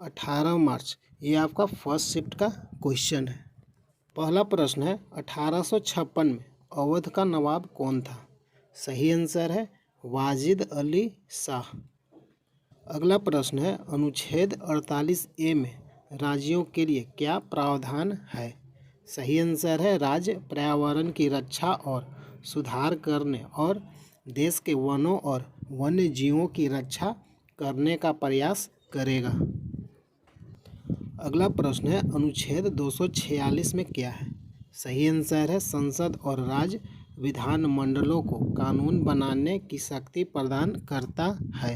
18 मार्च। ये आपका first shift का क्वेश्चन है। पहला प्रश्न है 1856 में अवध का नवाब कौन था? सही आंसर है वाजिद अली शाह। अगला प्रश्न है अनुच्छेद 48A में राज्यों के लिए क्या प्रावधान है? सही आंसर है राज्य पर्यावरण की रक्षा और सुधार करने और देश के वनों और वन्य जीवों की रक्षा करने का प्रयास करेगा। अगला प्रश्न है अनुच्छेद 246 में क्या है? सही आंसर है संसद और राज्य विधानमंडलों को कानून बनाने की शक्ति प्रदान करता है।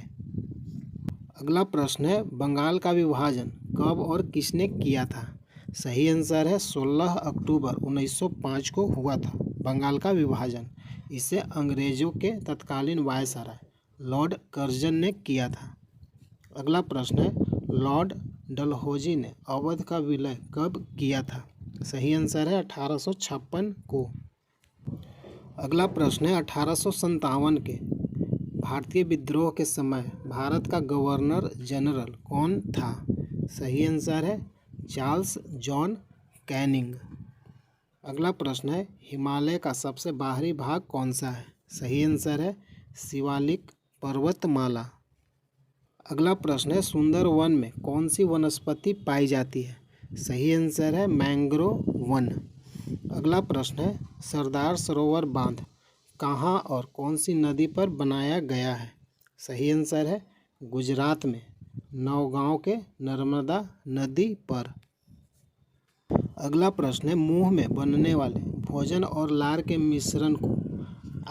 अगला प्रश्न है बंगाल का विभाजन कब और किसने किया था? सही आंसर है 16 अक्टूबर 1905 को हुआ था बंगाल का विभाजन। इसे अंग्रेजों के तत्कालीन वायसराय लॉर्ड कर्जन ने किया था। अगला प्रश्न है लॉर्ड डलहौजी ने अवध का विलय कब किया था? सही आंसर है 1856 को। अगला प्रश्न है 1857 के भारतीय विद्रोह के समय भारत का गवर्नर जनरल कौन था? सही आंसर है चार्ल्स जॉन कैनिंग। अगला प्रश्न है हिमालय का सबसे बाहरी भाग कौन सा है? सही आंसर है शिवालिक पर्वतमाला। अगला प्रश्न है सुंदरवन में कौन सी वनस्पति पाई जाती है? सही आंसर है मैंग्रोव वन। अगला प्रश्न है सरदार सरोवर बांध कहाँ और कौन सी नदी पर बनाया गया है? सही आंसर है गुजरात में नौगांव के नर्मदा नदी पर। अगला प्रश्न है मुंह में बनने वाले भोजन और लार के मिश्रण को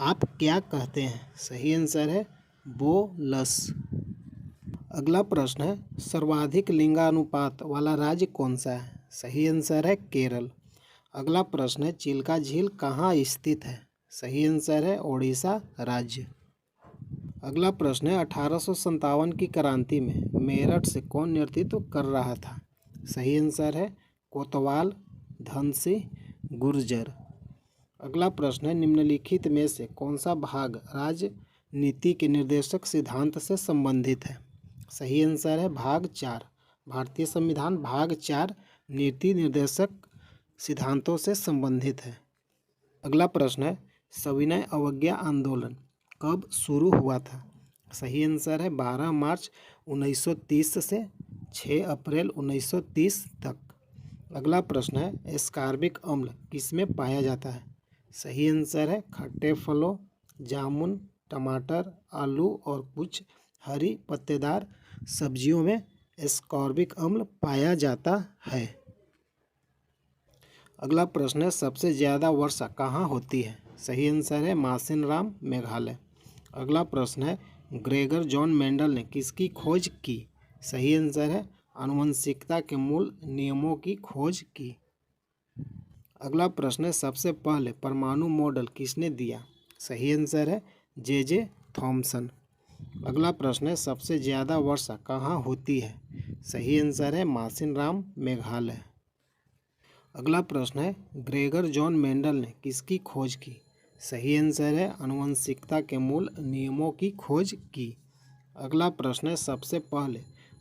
आप क्या कहते हैं? सही आंसर है बोलस। अगला प्रश्न है सर्वाधिक लिंगानुपात वाला राज्य कौन सा है? सही आंसर है केरल। अगला प्रश्न है चिल्का झील कहाँ स्थित है? सही आंसर है ओडिशा राज्य। अगला प्रश्न है 1857 की क्रांति में मेरठ से कौन नेतृत्व कर रहा था? सही आंसर है कोतवाल धनसिंह गुर्जर। अगला प्रश्न है निम्नलिखित में से कौन सा भाग राजनीति के निर्देशक सिद्धांत से संबंधित है? सही आंसर है भाग 4। भारतीय संविधान भाग 4 नीति निर्देशक सिद्धांतों से संबंधित है। अगला प्रश्न है सविनय अवज्ञा आंदोलन कब शुरू हुआ था? सही आंसर है 12 मार्च 1930 से 6 अप्रैल 1930 तक। अगला प्रश्न है एस्कॉर्बिक अम्ल किसमें पाया जाता है? सही आंसर है खट्टे फलों जामुन टमाटर आलू और कुछ हरी पत्तेदार सब्जियों में एस्कॉर्बिक अम्ल पाया जाता है। अगला प्रश्न है सबसे ज़्यादा वर्षा कहाँ होती है? सही आंसर है मासिनराम मेघालय। अगला प्रश्न है ग्रेगर जॉन मेंडल ने किसकी खोज की? सही आंसर है आनुवंशिकता के मूल नियमों की खोज की। अगला प्रश्न है सबसे पहले परमाणु मॉडल किसने दिया? सही आंसर है जे थॉमसन। अगला प्रश्न है सबसे ज़्यादा वर्षा कहाँ होती है? सही आंसर है मासिनराम मेघालय। अगला प्रश्न है ग्रेगर जॉन मेंडल ने किसकी खोज की? सही आंसर है आनुवंशिकता के मूल नियमों की खोज की। अगला प्रश्न है सबसे पहले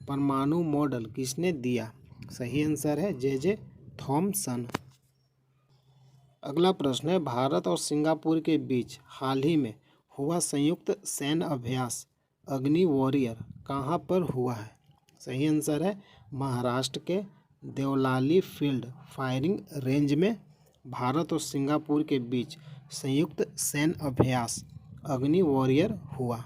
परमाणु मॉडल किसने दिया? सही आंसर है जे थॉमसन। अगला प्रश्न है भारत और सिंगापुर के बीच हाल ही में हुआ संयुक्त सैन्य अभ्यास अग्नि वॉरियर कहाँ पर हुआ है? सही आंसर है महाराष्ट्र के देवलाली फील्ड फायरिंग रेंज में भारत और सिंगापुर के बीच संयुक्त सैन्य अभ्यास अग्नि वॉरियर हुआ।